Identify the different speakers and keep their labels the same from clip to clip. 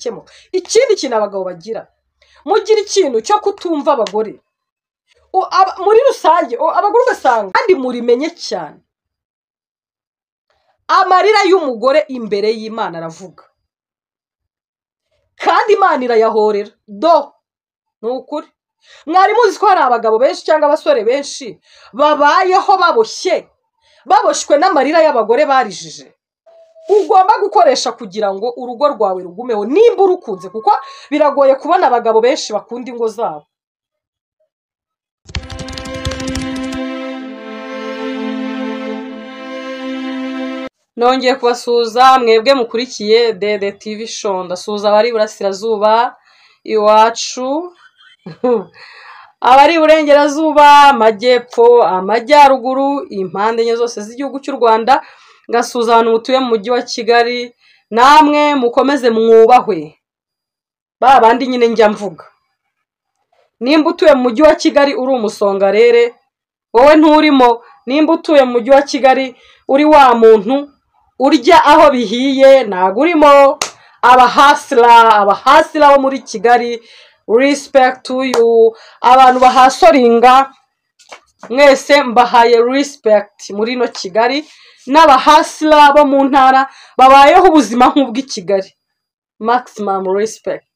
Speaker 1: bigakemura. Ikindi kintu abagabo bagira, mugira ikintu cyo kutumva abagore muri rusange. Abagore ugasanga kandi murimenye cyane, amarira y'umugore imbere y'Imana aravuga kandi Imana irayahorera. Ni ukuri. Mwari muzi ko hari abagabo benshi cyangwa abasore benshi babayeho baboshywe n'amarira y'abagore barijije. Ugomba gukoresha kugira ngo urugo rwawe rugumeho nimba urukunze, kuko biragoye kubona abagabo benshi bakunda ingo zabo. Nongeye kubasuhuza mwebwe mukurikiye Dede TV Show. Ndasuhuza abari Burasirazuba iwacu, abari Burengerazuba, Amajyepfo, Amajyaruguru, impande enye zose z'igihugu cy'u Rwanda. Ngasuhuza abantu mutuye mu mujyi wa Kigali, namwe mukomeze mwubahwe ba bandi nyine njya mvuga. Nimba utuye mu mujyi wa Kigali uri umusongarere, wowe nturimo. Nimba utuye mu mujyi wa Kigali uri wa muntu urya aho bihiye, ntago urimo. Abahasira bo muri Kigali, respect to you. Abantu bahasoringa mwese mbahaye respect muri no Kigali, n'abahasira bo mu ntara babayeho ubuzima nk'ubw'i Kigali, maximum respect.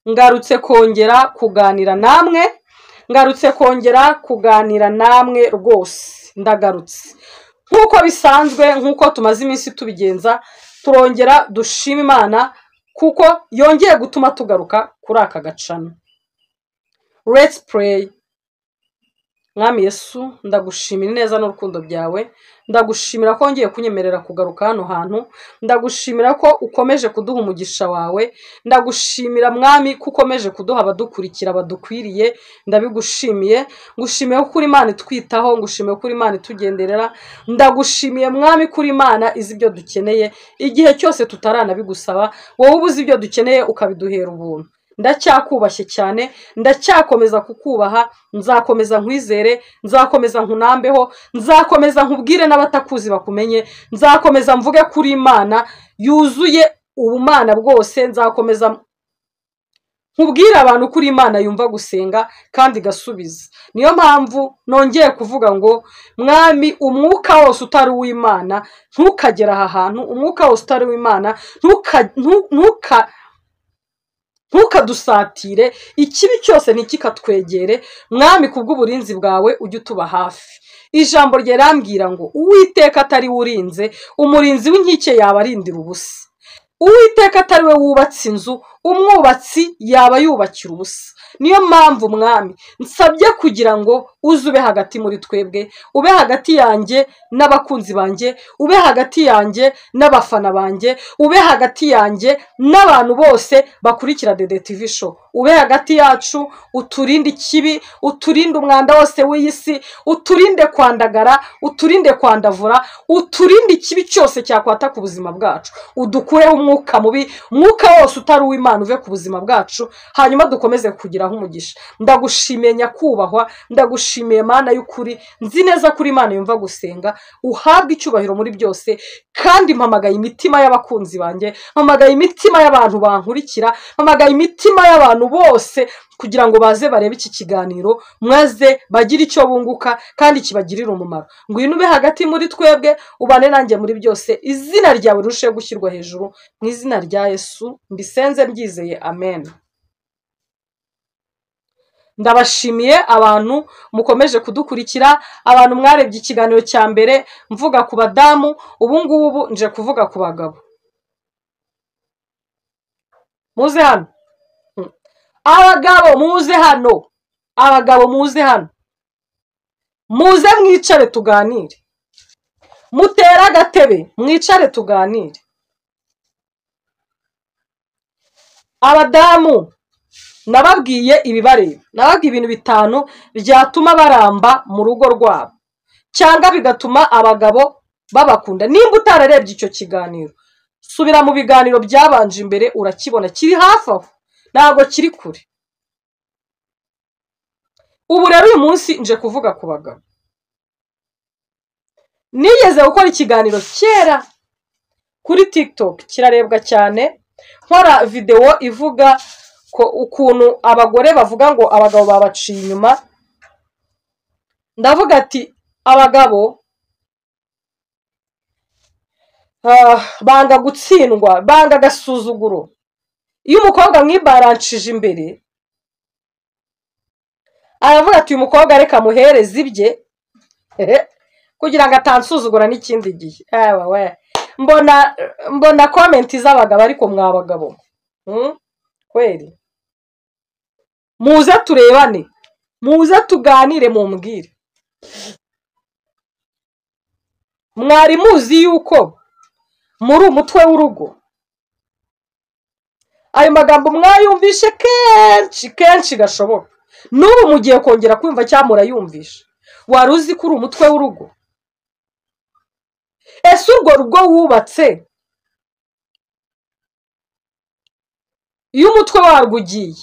Speaker 1: Ngarutse kongera kuganira namwe, rwose. Ndagarutse nk'uko bisanzwe, nk'uko tumaze iminsi tubigenza, turongera dushima Imana kuko yongeye gutuma tugaruka kuri aka gacano. Let's pray. Mwami Yesu, ndagushimira neza n'urukundo byawe. Ndagushimira ko ngiye kunyemerera kugaruka hano hantu. Ndagushimira ko ukomeje kuduha umugisha wawe. Ndagushimira Mwami ko ukomeje kuduha abadukurikira badukwiriye. Ndabigushimiye. Ngushimiye ko uri Imana itwitaho, ngushimiye ko uri Imana itugenderera. Ndagushimiye Mwami ko uri Imana izi ibyo dukeneye igihe cyose tutaranabigusaba. Wowe ubuze ibyo dukeneye ukabiduhera ubuntu. Ndacyakubashye cyane, ndacyakomeza kukubaha. Nzakomeza nkwizere, nzakomeza nkunambeho, nzakomeza nkubwire n'abatakuzi bakumenye, nzakomeza mvuge kuri Imana yuzuye ubumana bwose. Nzakomeza nkubwire abantu kuri Imana yumva gusenga kandi igasubiza. Niyo mpamvu nongeye kuvuga ngo Mwami, umwuka wose utari uw'Imana ntukagera aha hantu. Umwuka wose utari uw'Imana ntukadusatire, ikibi cyose ntikikatwegere. Mwami, kubw'uburinzi bwawe ujye utuba hafi. Ijambo rye rambwira ngo Uwiteka atari we urinze, umurinzi w'inkike yaba arindira ubusa. Uwiteka atari we wubatse inzu, umwubatsi yaba yubakira ubusa. Niyo mpamvu Mwami nsabye kugira ngo uze ube hagati muri twebwe, ube hagati yanjye n'abakunzi banjye, ube hagati yanjye n'abafana banjye, ube hagati yanjye n'abantu bose bakurikira Dede TV Show. Ube hagati yacu, uturinde ikibi, uturinde umwanda wose w'iyi si, uturinde kwandagara, uturinde kwandavura, uturinde ikibi cyose cyakwata ku buzima bwacu. Udukureho umwuka mubi, umwuka wose utari uw'Imana uve ku buzima bwacu, hanyuma dukomeze kugiraho umugisha. Ndagushimiye nyakubahwa, ndagushimiye Mana y'ukuri. Nzi neza kuri Imana yumva gusenga. Uhabwe icyubahiro muri byose, kandi mpamagaye imitima y'abakunzi banjye, mpamagaye imitima y'abantu bankurikira, mpamagaye imitima y'abantu bose kugira ngo baze barebe iki kiganiro, maze bagire icyo bunguka kandi kibagirira umumaro. Ngwino ube hagati muri twebwe, ubane nanjye muri byose. Izina ryawe rirusheho gushyirwa hejuru, mu izina rya Yesu mbisenze mbyizeye, amen. Ndabashimiye abantu mukomeje kudukurikira, abantu mwarebye ikiganiro cya mbere mvuga ku badamu. Ubu ngubu nje kuvuga ku bagabo. Muze hano abagabo, muze hano abagabo, muze hano, muze mwicare tuganire. Mutera agatebe mwicare tuganire. Abadamu nababwiye ibibareba, nababwiye ibintu 5 byatuma baramba mu rugo rwabo cyangwa bigatuma abagabo babakunda. Nimba utararebye icyo kiganiro, subira mu biganiro byabanje imbere, urakibona, kiri hafi aho, ntabwo kiri kure. Ubu rero uyu munsi nje kuvuga ku bagabo. nigeze gukora ikiganiro kera kuri TikTok kirarebwa cyane, nkora video ivuga ko ukuntu abagore bavuga ngo abagabo babaciye inyuma. Ndavuga ati abagabo banga gutsindwa, banga gasuzuguro. Iyo umukobwa mwibaranshije imbere aravuga ati uyu mukobwa reka muhereze ibye kugira ngo atansuzugura n'ikindi gihe. Mbona comment z'abagabo, ariko mwabagabo kweri muze turebane, muze tuganire, mumbwire mwari muzi yuko muri umutwe w'urugo. Ayo magambo mwayumvishe kenshi gashoboka, n'ubu mugiye kongera kumva cyangwa murayumvisha. Wari uzi ko uri umutwe w'urugo? Ese urwo rugo wubatse, iyo umutwe warwo ugiye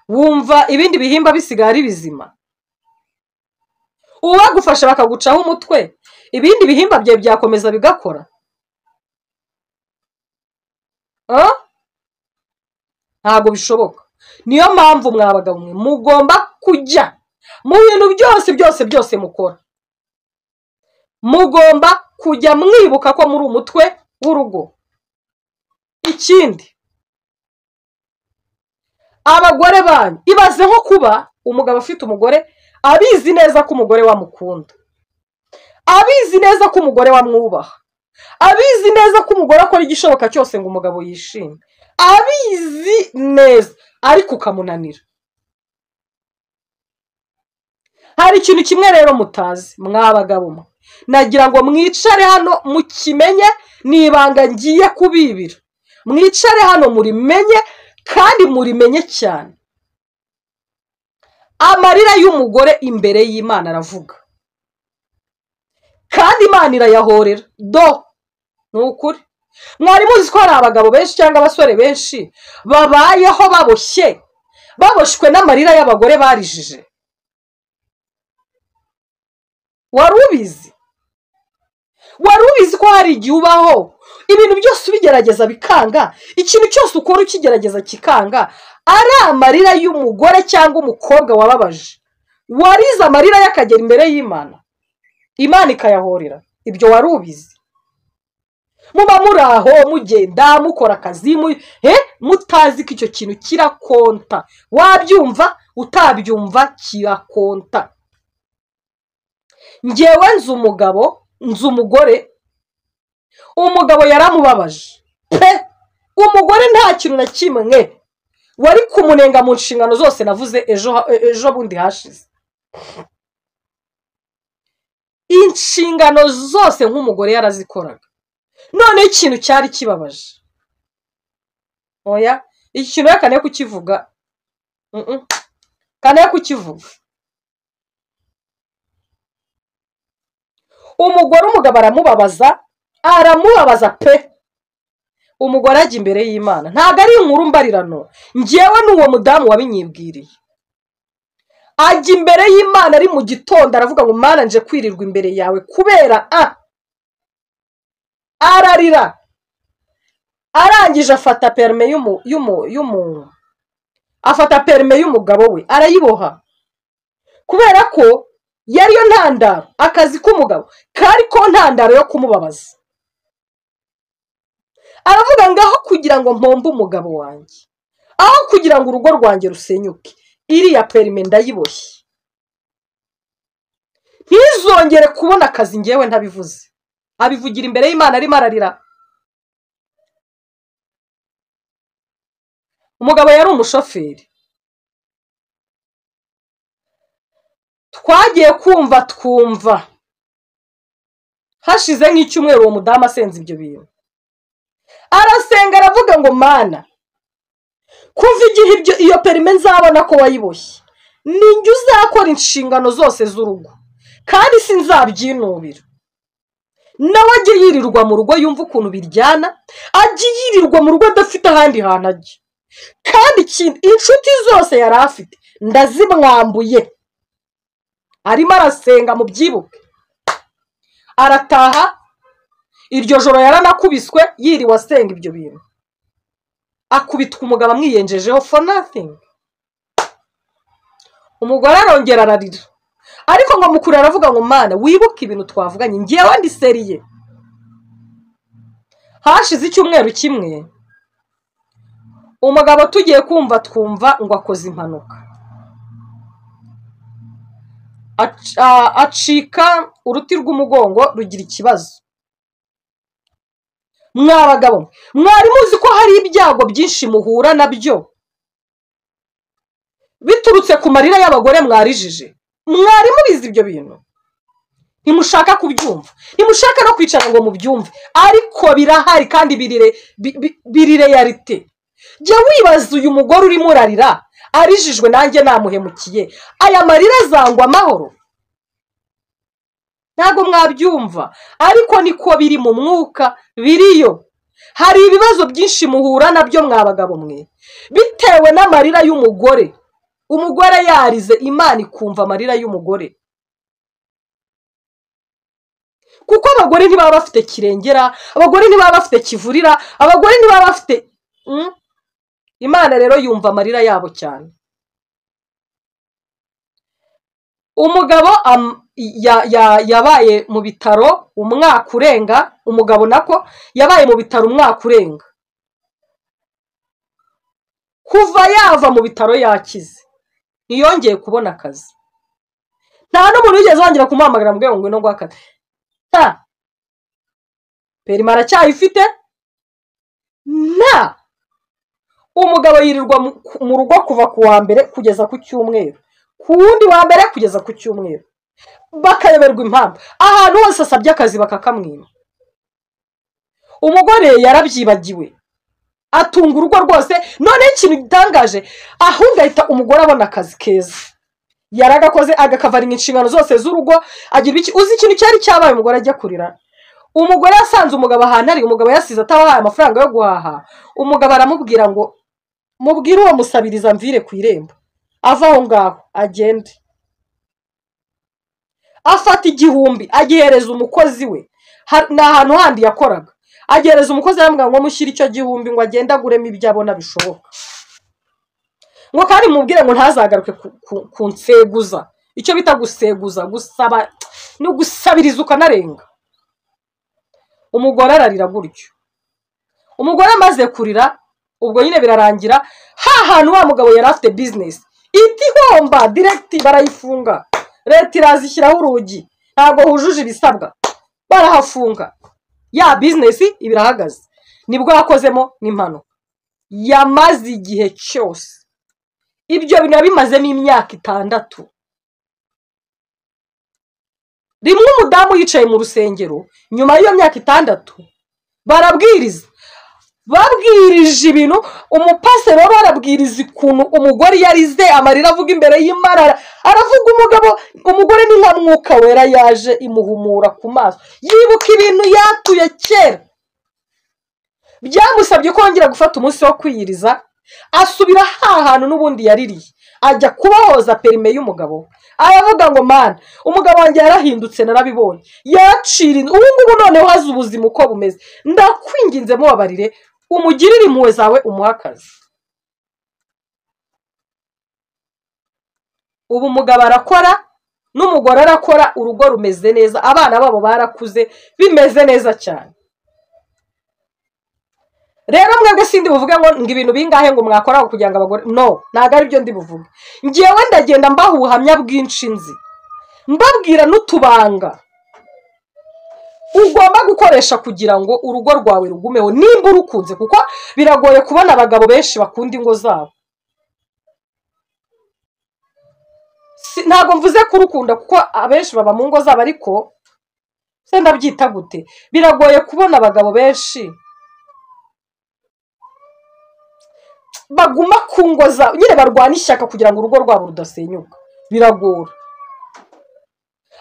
Speaker 1: wumva ibindi bihimba bisigaye ari bizima? Ubagufasha bakagucaho umutwe, ibindi bihimba byawe byakomeza bigakora? Ntabwo bishoboka. Niyo mpamvu mwabagabo mwe mugomba kujya mu bintu byose mukora, mugomba kujya mwibuka ko muri umutwe w'urugo. Ikindi, abagore banyu ibaze nko kuba umugabo afite umugore abizi neza ko umugore wamukunda, abizi neza ko umugore wamwubaha, abizi neza ko umugore akora igishoboka cyose ngo umugabo yishime, abizi neza, ariko ukamunanira. Hari ikintu kimwe rero mutazi mwabagabo mwe, nagira ngo mwicare hano mukimenye, nibanga ngiye kubibira. Mwicare hano murimenye, kandi murimenye cyane. Amarira y'umugore imbere y'Imana aravuga, kandi Imana irayahorera. Nukuri mwari muzi ko hari abagabo benshi cyangwa abasore benshi babayeho baboshwe n'amarira y'abagore barijije? Wari ubizi? Wari ubizi ko hari igihe ubaho ibintu byose ubigerageza bikanga, ikintu cyose ukora ukigerageza kikanga, ari amarira y'umugore cyangwa umukobwa wababaje? Warize amarira y'akagera imbere y'Imana, Imana ikayahorera? Ibyo wari ubizi? Muba muri aho mugenda mukora akazi mutazi ko icyo kintu kirakonta. Wabyumva utabyumva kirakonta. Ngewe nzi umugabo, nzi umugore, umugabo yaramubabaje pe. Umugore nta kintu na kimwe wari kumunenga mu nshingano zose navuze ejo bundi hashize. Inshingano zose nk'umugore yarazikoraga. None ikintu cyari kibabaje, iki kintu yakane kukivuga, kane kukivuga. Umugore umugabo aramubabaza pe. Umugore ajya imbere y'Imana, ntabwo ari inkuru mbarirano, ngewe n'uwo mudamu wabinyibwiriye. Ajya imbere y'Imana ari mu gitondo aravuga ngo Mana nje kwirirwa imbere yawe kubera ararira. Arangije afata perme y'umugabo we arayiboha, kubera ko yariyo ntandaro. Akazi k'umugabo kari ko ntandaro yo kumubabaza. Aravuga ngaho kugira ngo mpombe umugabo wanjye, aho kugira ngo urugo rwanjye rusenyuke, iriya perme ndayiboshye, ntizongere kubona akazi ngewe ntabivuze. Abivugira imbere y'Imana arimo ararira. Umugabo yari umushoferi. Twagiye twumva hashize nk'icyumweru uwo mudamu asenze ibyo bintu. Arasenga aravuga ngo Mana, kuva igihe iyo perime nzabona ko wayiboshye, ninjye uzakora inshingano zose z'urugo, kandi sinzabyinubira. Nawe ajye yirirwa mu rugo yumva ukuntu biryana, ajye yirirwa mu rugo adafite ahandi hantu ajya, kandi inshuti zose yari afite ndazimwambuye. Arimo arasenga mu byibuke, arataha iryo joro yaranakubiswe yiriwe asenga ibyo bintu, akubitwa umugabo amwiyenjejeho for nothing. Umugore arongera ararira, ariko ngo mukuru aravuga ngo mana wibuke ibintu twavuganye, ngewe ndi seriye. Hashize icyumweru kimwe umugabo tugiye twumva ngo akoze impanuka, acika uruti rw'umugongo rugira ikibazo. Mwabagabo mwari muzi ko hari ibyago byinshi muhura nabyo biturutse ku marira y'abagore mwarijije? Mwari mubizi ibyo bintu? Ntimushaka kubyumva, ntimushaka no kwicara ngo mubyumve, ariko birahari kandi birire yarite. Jya wibaza uyu mugore urimo urarira arijijwe nanjye namuhemukiye, aya marira azangwa amahoro? Ntago mwabyumva, ariko niko biri mu mwuka biriyo. Hari ibibazo byinshi muhura nabyo mwabagabo mwe bitewe n'amarira y'umugore. Umugore yarize Imana ikumva amarira y'umugore, kuko abagore ntibaba bafite kirengera, abagore ntibaba bafite kivurira, abagore ntibaba bafite Imana rero yumva amarira yabo cyane. Umugabo yabaye mu bitaro umwaka urenga, umugabo nako yabaye mu bitaro umwaka urenga, kuva yava mu bitaro yakize ntiyongeye kubona akazi. Nta n'umuntu wigeze wongera kumuhamagara mbwe ngo ngwino gwakazi. Perima aracyayifite? Nta. Umugabo yirirwa mu rugo kuva ku wa mbere kugeza ku cyumweru, ku wundi wa mbere kugeza ku cyumweru, bakayoberwa impamvu. Ahantu hose asabye akazi bakakamwima. Umugore yarabyibagiwe, atunga urugo rwose. None ikintu gitangaje, ahubwo ahita umugore abona akazi keza, yaragakoze agakavaringa inshingano zose z'urugo, agira iki. Uzi ikintu cyari cyabaye umugore ajya kurira? Umugore yasanze umugabo ahantu ari, umugabo yasize atabahaye amafaranga yo guhaha. Umugabo aramubwira ngo mubwire uwo musabiriza mvire ku irembo, ava aho ngaho agende. Afata 1000 agihereza umukozi we, ni ahantu handi yakoraga, agihereza umukozi aramubwira ngo mushyire icyo 1000 ngo agende aguremo ibyo abona bishoboka, ngo kandi mubwire ngo ntazagaruke kunseguza. Icyo bita guseguza, gusaba no gusabiriza ukanarenga. Umugore ararira gutyo. Umugore amaze kurira, ubwo nyine birarangira. Hantu wa mugabo yari afite business iti homba direct, barayifunga. Leta irazishyiraho urugi, ntago hujuje ibisabwa, barahafunga. Ya business ibirahagaze. Nibwo yakozemo n'impanuka. Yamaze igihe cyose ibyo bintu bimazemo imyaka 6. Rimwe umudamu yicaye mu rusengero, nyuma y'iyo myaka 6 barabwiriza, babwirije ibintu. Umupasero rero arabwiriza ukuntu umugore yarize amarira, avuga imbere y'Imana, aravuga umugore ni nka mwuka wera yaje imuhumura ku maso, yibuka ibintu yatuye kera. Byamusabye kongera gufata umunsi wo kwiyiriza, asubira hantu n'ubundi yaririye, ajya kubahoza perime y'umugabo. Aravuga ngo mana, umugabo wanjye yarahindutse, narabibonye, yacira ubu ngubu noneho haza ubuzima uko bumeze. Ndakwinginze mubabarire, umugirire impuhwe zawe, umuha akazi. Ubu umugabo arakora n'umugore arakora, urugo rumeze neza, abana babo barakuze bimeze neza cyane. Rero mwebwe sindi buvuge ngo ibintu bingahe ngo mwakora kugira ngo abagore, no, naga ari byo ndi buvuge. Ngiyewe ndagenda mbaha ubuhamya bwinshi nzi, mbabwira n'utubanga ugomba gukoresha kugira ngo urugo rwawe rugumeho nimba urukunze, kuko biragoye kubona abagabo benshi bakunda ingo zabo. Ntago mvuze kurukunda kuko abenshi baba mu ngo zabo, ariko se ndabyita gute, biragoye kubona abagabo benshi baguma ku ngo zabo, nyine barwana ishyaka kugira ngo urugo rwabo rudasenyuka. Biragora.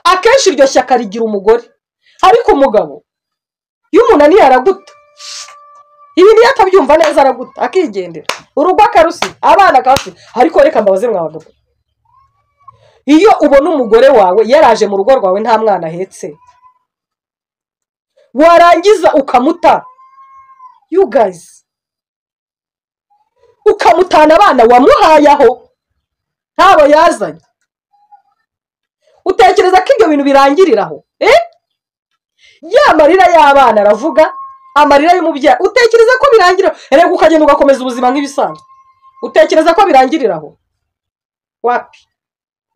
Speaker 1: Akenshi iryo shyaka rigira umugore, ariko umugabo iyo umuntu araguta, ibintu yatabyumva neza araguta akigendera, urugo akarusi, abana akarusi. Ariko reka mbabaze mwabagabo, iyo ubona umugore wawe yaraje mu rugo rwawe nta mwana ahetse, warangiza ukamuta, you guys, ukamutana abana wamuhaye aho ntabo yazanye. Utekereza ko ibyo bintu birangiriraho? Ya marira y'abana aravuga, amarira y'umubyeyi, utekereza ko birangiriraho? Reka ukagenda ugakomeza ubuzima nk'ibisanzwe, utekereza ko birangiriraho? Wapi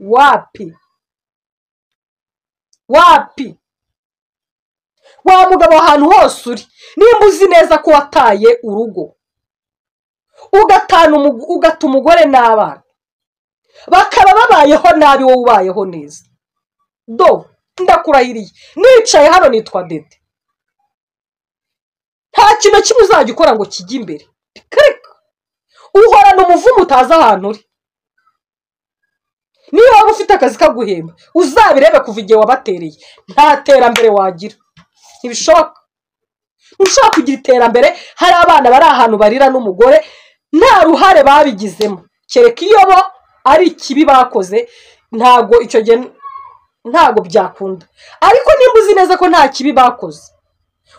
Speaker 1: wapi wapi. Wa mugabo ahantu hose uri, nimba uzi neza ko wataye urugo, ugata umugore n'abana bakaba babayeho nabi, wowe ubayeho neza, ndakurahiriye, nicaye hano nitwa Dede, nta kintu kimwe uzajya ukora ngo kijye imbere. Uhorana umuvumo utazi ahantu uri. Niba waba ufite akazi kaguhemba, uzabirebe kuva igihe wabatereye, nta terambere wagira. Ntibishoboka. Ntushobora kugira iterambere hari abana bari ahantu barira n'umugore nta ruhare babigizemo, kereka iyo bo ari ikibi bakoze, ntago icyo gihe ntago byakunda. Ariko nimba uzi neza ko nta kibi bakoze,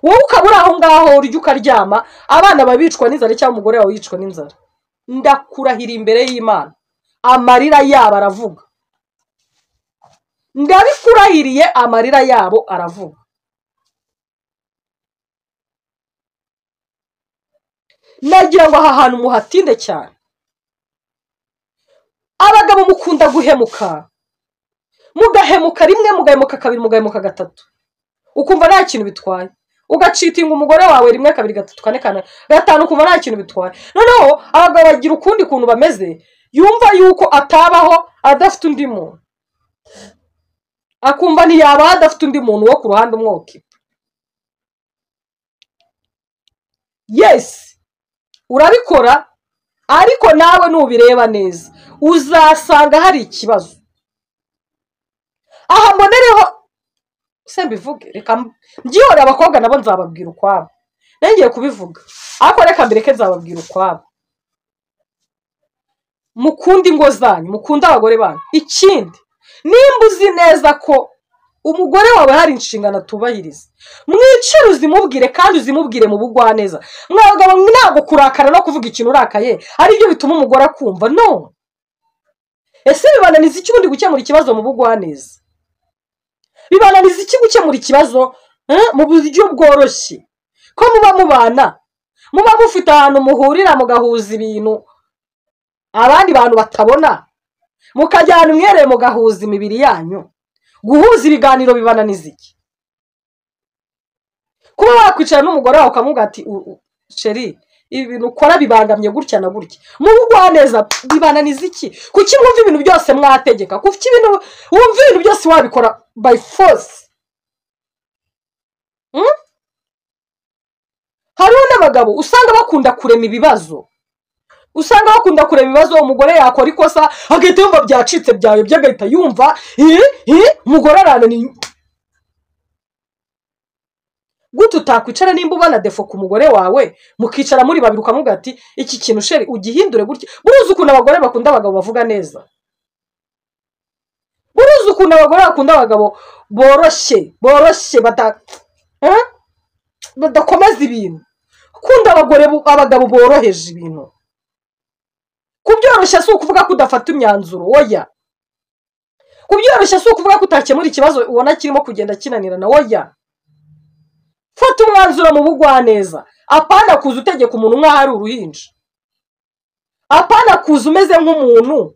Speaker 1: wowe ukabura aho ngaho urya ukaryama, abana babicwa n'inzara cyangwa umugore wawe yicwa n'inzara, ndakurahira imbere y'Imana, amarira yabo aravuga. Ndabikurahiriye, amarira yabo aravuga. Nagira ngo aha hantu muhatinde cyane. Abagabo mukunda guhemuka, mugahemuka rimwe, mugahemuka kabiri, mugahemuka gatatu, ukumva nta kintu bitwaye. Ugacitinga umugore wawe rimwe kabiri gatatu kane gatanu, ukumva nta kintu bitwaye. Noneho abagabo bagira ukundi kuntu bameze, yumva yuko atabaho adafite undi muntu, akumva ntiyabaho adafite undi muntu wo ku ruhande umwokipa. Yes, urabikora, ariko nawe nubireba neza uzasanga hari ikibazo. Aha mbonereho sembivuge, reka mbyihore, abakobwa nabo nzababwira ukwabo, ngiye kubivuga, ariko reka mbireke nzababwira ukwabo. Mukunda ingo zanyu, mukunda abagore banyu. Ikindi, nimba uzi neza ko umugore wawe hari inshingano atubahiriza, mwicare uzimubwire, kandi uzimubwire mu bugwaneza. Mwabagabo ntabwo kurakara no kuvuga ikintu urakaye ari byo bituma umugore akumva, no. Ese bibananiza iki ubundi gukemura ikibazo mu bugwaneza? Bibananiza iki gukemura ikibazo mu buryo bworoshye? Ko muba mubana, muba mufite ahantu muhurira mugahuza ibintu abandi bantu batabona, mukajyana umwereye mugahuza imibiri yanyu. Guhuza ibiganiro bibananiza iki? Kuba wakwicara n'umugore wawe ukamubwira ati sheri, ibi bintu ukora bibangamye gutya na gutya, mu bugwaneza, bibananiza iki? Kuki mwumva ibintu byose mwategeka? Kuki ibintu wumva ibintu byose wabikora by force? Hariho n'abagabo usanga bakunda kurema ibibazo, umugore yakora ikosa agahita yumva byacitse byayo, byagahita yumva umugore arananiye. Gute utakwicara nimba ubana defo ku mugore wawe, mukicara muri babiri ukamubwira ati iki kintu sheri ugihindure gutya? Buruzi ukuntu abagore bakunda abagabo bavuga neza, buruzi ukuntu abagore bakunda abagabo boroshye badakomeza ibintu. Kunda abagabo boroheje ibintu. Kubyoroshya si ukuvuga ko udafata imyanzuro, oya. Kubyoroshya si ukuvuga ko utakemura ikibazo ubona kirimo kugenda kinanirana, oya. Fata umwanzuro mu bugwaneza, apana kuza utegeka umuntu nk'aho ari uruhinja, apana kuza umeze nk'umuntu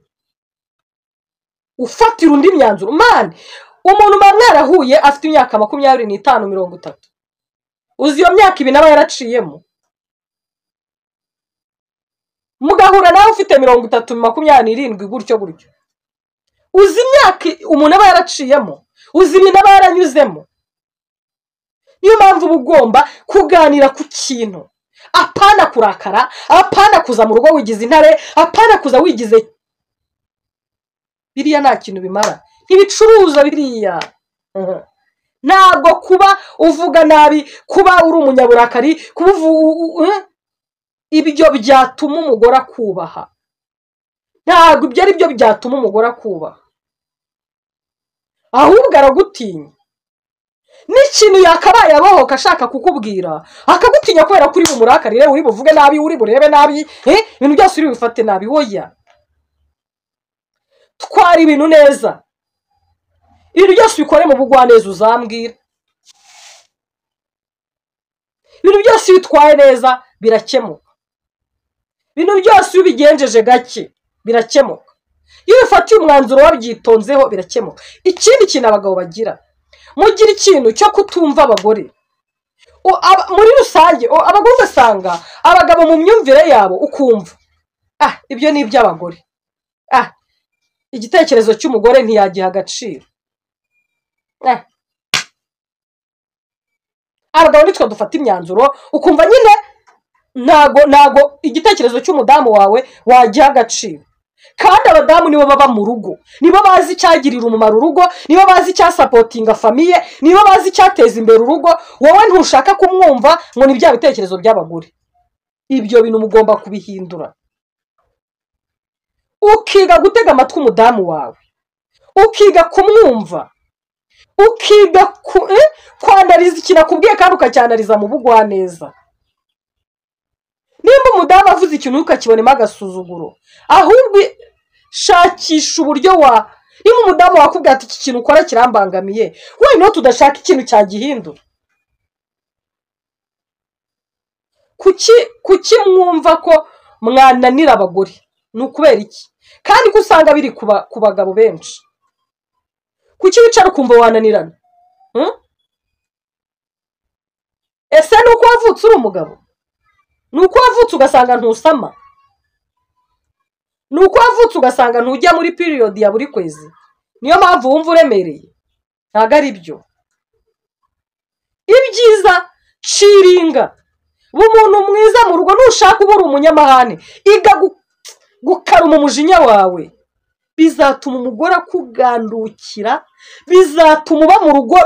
Speaker 1: ufatira undi myanzuro. Man, umuntu mwarahuye afite imyaka 25, 30, uzi iyo myaka ibi naba yaraciyemo, mugahura nawe ufite 30, 27 gutyo gutyo, uzi imyaka umuntu aba yaraciyemo, uzi ibintu aba yaranyuzemo. Niyo mpamvu uba ugomba kuganira ku kintu, apana kurakara, apana kuza mu rugo wigize intare, apana kuza wigize biriya nta kintu bimara, ntibicuruza biriya. Ntabwo kuba uvuga nabi, kuba uri umunyaburakari, ibyo byatuma umugore akubaha. Ntabwo ibyo ari byo byatuma umugore akubaha, ahubwo aragutinya. n'ikintu yakabaye abohoka ashaka kukubwira akagutinya kubera ko uri bumurakarire, uri buvuge nabi, uri burebe nabi, ibintu byose uri bifate nabi. Oya, twara ibintu neza, ibintu byose ubikore mu bugwaneza. Uzambwira ibintu byose bitwaye neza birakemuka, ibintu byose iyo ubigenjeje gake birakemuka, iyo ubifatiye umwanzuro wabyitonzeho birakemuka. Ikindi kintu abagabo bagira, mugira ikintu cyo kutumva abagore. Muri rusange abagore ugasanga abagabo mu myumvire yabo ukumva ibyo ni iby'abagore, igitekerezo cy'umugore ntiyagiha agaciro. Abagabo nitwe dufata imyanzuro ukumva nyine ntago igitekerezo cy'umudamu wawe wagiha agaciro. Kandi abadamu nibo baba mu rugo, nibo bazi icyagirira umumaro urugo, nibo bazi icyasapotinga famiye, nibo bazi icyateza imbere urugo. Wowe ntushaka kumwumva ngo ni bya bitekerezo by'abagore. Ibyo bintu mugomba kubihindura, ukiga gutega amatwi umudamu wawe, ukiga kumwumva, ukiga kwanariza ikintu akubwiye kandi ukacyanariza mu bugwaneza. Nimba umudamu avuze ikintu ukakibonemo agasuzuguro, ahubwo shakisha uburyo niba umudamu wakubwira ati iki kintu ukora kirambangamiye, we no tudashaka ikintu cyagihindura. Kuki mwumva ko mwananira abagore? Ni ukubera iki? Kandi ko usanga biri ku bagabo benshi. Kuki wicara ukumva wananirana? Ese ni uko wavutse uri umugabo? Ni uko wavutse ugasanga ntusama? Ni uko wavutse ugasanga ntujya muri period ya buri kwezi? Niyo mpamvu wumva uremereye? Ntabwo ari byo. Ibyiza ciringa, umuntu mwiza mu rugo. Nushaka ubura umunyamahane, iga gukaruma umujinya wawe. Bizatuma umugore akugandukira, bizatuma uba mu rugo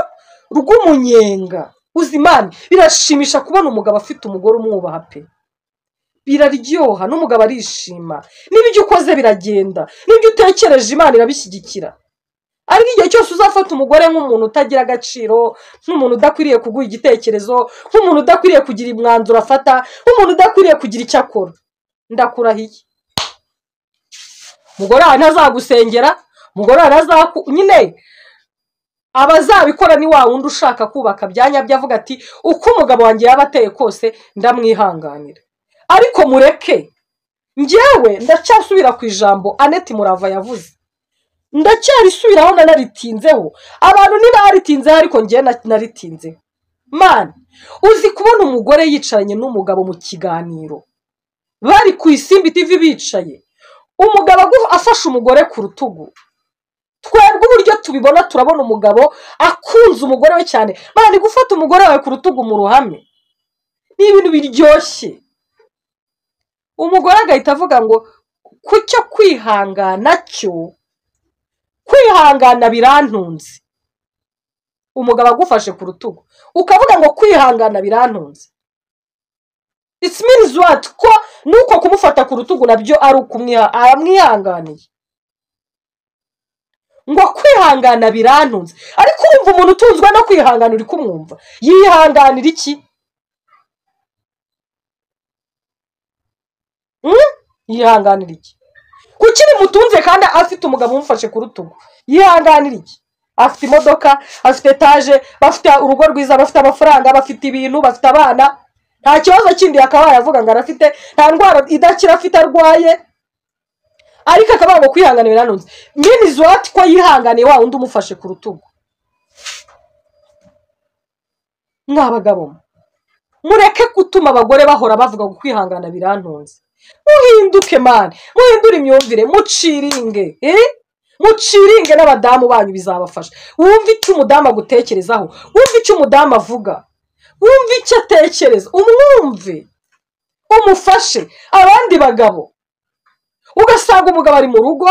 Speaker 1: rw'umunyenga. Uzimana birashimisha kubona umugabo afite umugore umwubaha pe, biraryoha, n'umugabo arishima. N'ibyo ukoze biragenda, n'ibyo utekereje Imana irabishyigikira. Ariko igihe cyose uzafata umugore nk'umuntu utagira agaciro, nk'umuntu udakwiriye kuguha igitekerezo, nk'umuntu udakwiriye kugira umwanzuro afata, nk'umuntu udakwiriye kugira icyo akora, ndakurahiye umugore wawe ntazagusengera, umugore wawe nyine abazabikora ni wa wundi ushaka kubaka byanyabyo, avuga ati uko umugabo wanjye yaba ateye kose ndamwihanganira. Ariko mureke, njyewe ndacyasubira ku ijambo Annette Murava yavuze, ndacyarisubiraho nanaritinzeho. Abantu ntibaritinzeho ariko njye naritinzeho. Man, uzi kubona umugore yicaranye n'umugabo mu kiganiro, bari ku Isimbi TV bicaye, umugabo afashe umugore ku rutugu. Twebwe uburyo tubibona, turabona umugabo akunze umugore we cyane. Mani, gufata umugore wawe ku rutugu mu ruhame ni ibintu biryoshye. Umugore agahita avuga ngo kucyo kwihangana cyo, kwihangana birantunze. Umugabo agufashe ku rutugu ukavuga ngo kwihangana birantunze, it means what? Ko nuko kumufata ku rutugu nabyo ari aramwihanganiye. Ngo kwihangana birantunze. Ariko urumva umuntu utunzwe no kwihangana uri kumwumva yihanganira iki? Yihanganira iki? Kuki bimutunze kandi afite umugabo umufashe ku rutugu? Yihanganira iki? Afite imodoka, afite etaje, bafite urugo rwiza, bafite amafaranga, bafite ibintu, bafite abana, nta kibazo kindi yakabaye avuga ngo arafite, nta ndwara idakira afite arwaye. Ariko akavuga ngo kwihangana birantunze. Means what? Ko yihanganiye wa wundi umufashe ku rutugu. Mwabagabo, mureke gutuma abagore bahora bavuga ngo kwihangana birantunze. Muhinduke man, muhindure imyumvire, muciringe, muciringe n'abadamu banyu bizabafasha. Wumva icyo umudamu agutekerezaho, wumva icyo umudamu avuga, wumva icyo atekereza, umwumve, umufashe. Abandi bagabo ugasanga umugabo ari mu rugo,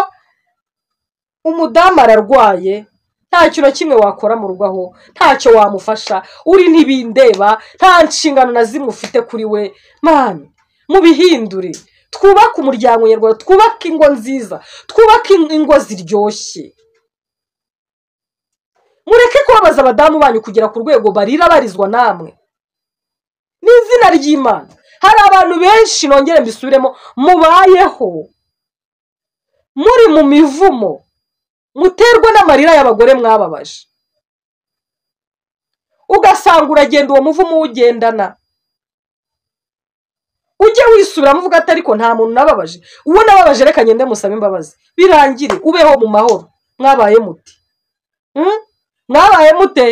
Speaker 1: umudamu ararwaye, nta kintu kimwe wakora mu rugo aho, ntacyo wamufasha, uri ntibindeba, nta nshingano na zimwe ufite kuri we. Man, mubihindure, twubake umuryango nyarwanda, twubake ingo nziza, twubake ingo ziryoshye. mureke kubabaza abadamu banyu kugera ku rwego barira barizwa namwe n'izina ry'Imana. Hari abantu benshi nongere mbisubiremo mubayeho muri mu mivumo muterwa n'amarira y'abagore mwababaje, ugasanga uragenda uwo muvumo uwugendana, ujye wisubiramo uvuga ati ariko nta muntu nababaje, uwo nababaje reka ngende musaba imbabazi birangire ubeho mu mahoro. Mwabaye mute? Mwabaye mute?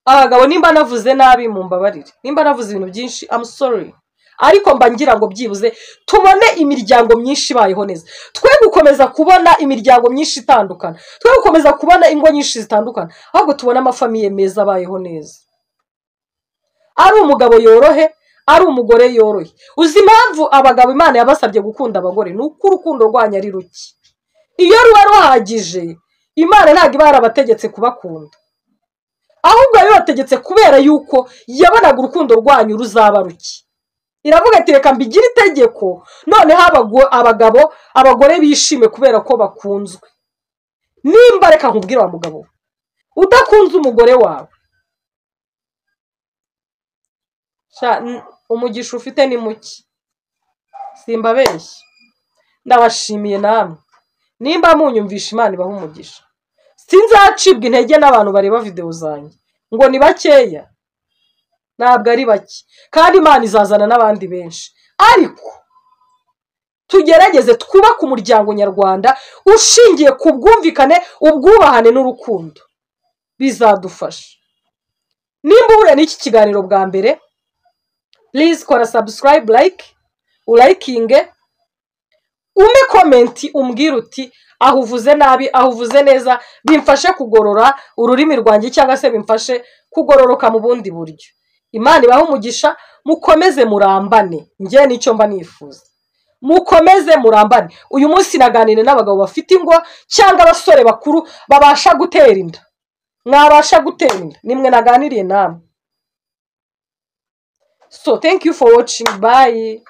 Speaker 1: Abagabo nimba navuze nabi mumbabarire, nimba navuze ibintu byinshi I'm sorry, ariko mba ngira ngo byibuze tubone imiryango myinshi ibayeho neza, twe gukomeza kubona imiryango myinshi itandukana, twe gukomeza kubona ingo nyinshi zitandukana, ahubwo tubona amafamiye meza abayeho neza, ari umugabo yorohe, ari umugore yorohe. Uzi impamvu abagabo Imana yabasabye gukunda abagore? Ni uko urukundo rwanyu ari ruke. Iyo ruba ruhagije Imana ntabwo iba yarabategetse kubakunda, ahubwo yabategetse kubera yuko yabonaga urukundo rwanyu ruzaba ruke. Iravuga ati reka mbigire itegeko noneho abagore bishime kubera ko bakunzwe. Nimba reka nkubwire wa mugabo udakunze umugore wawe, umugisha ufite ni muke, simbabeshye. Ndabashimiye namwe nimba munyumvisha, Imana ibaha umugisha. Sinzacibwa intege n'abantu bareba video zanjye ngo ni bakeya, ntabwo ari bake, kandi Imana izazana n'abandi benshi. Ariko tugerageze twubake umuryango nyarwanda ushingiye ku bwumvikane, ubwubahane n'urukundo, bizadufasha. Nimba uhuye n'iki kiganiro bwa mbere, please kora subscribe, ulayikinge, ume komenti umbwira uti aho uvuze nabi, aho uvuze neza, bimfashe kugorora ururimi rwanjye cyangwa se bimfashe kugororoka mu bundi buryo. Imana ibaha umugisha, mukomeze murambane. Njye nicyo mba nifuza, mukomeze murambane. Uyu munsi naganire n'abagabo bafite ingo cyangwa abasore bakuru babasha gutera inda. Mwabasha gutera inda, nimwe naganiriye namwe. So thank you for watching, bye.